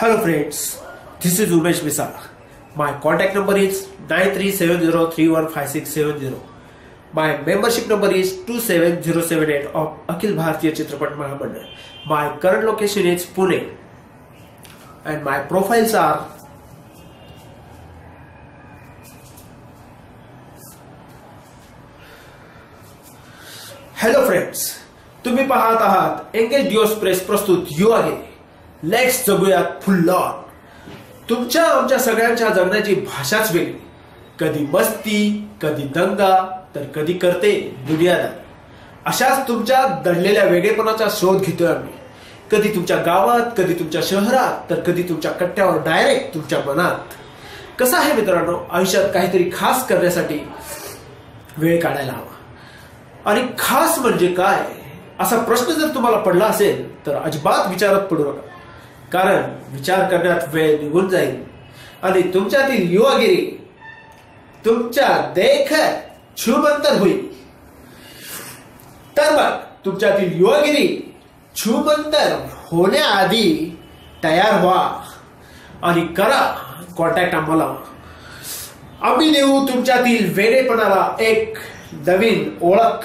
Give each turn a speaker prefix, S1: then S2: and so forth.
S1: Hello friends, this is Umesh Misal. My contact number is 9370315670. My membership number is 27078 of Akhil Bharatiya Chitrapat Mahamandal. My current location is Pune and my profiles are Hello friends, तुम्ही पाहत आहात engage डिओस press प्रस्तुत युवा गे let's जगूयात full on. तुमच्या आमच्या सगळ्यांच्या जगण्याची भाषाच वेगळी. कधी मस्ती, कधी दंगा, तर कधी करते दुनियादारी. अशाच तुमच्या दडलेल्या वेगळेपणाचा शोध घेतोय आम्ही. कधी तुमच्या गावात, कधी तुमच्या शहरात, तर कधी तुमच्या कट्ट्यावर डायरेक्ट तुमच्या मनात. कसं आहे मित्रांनो, आयुष्यात काहीतरी खास करण्यासाठी वेळ काढायला हवा. आणि खास म्हणजे काय असा प्रश्न जर तुम्हाला पडला असेल तर अजिबात विचारात पडू नका, कारण विचार करण्यात वेळ निघून जाईल आणि तुमच्यातील युवागिरी तुमच्या देखत छूमंतर होईल. तर मग तुमच्यातील युवागिरी छूमंतर होण्याआधी तयार व्हा आणि करा कॉन्टॅक्ट आम्हाला. आम्ही देऊ तुमच्यातील वेगळेपणाला एक नवीन ओळख.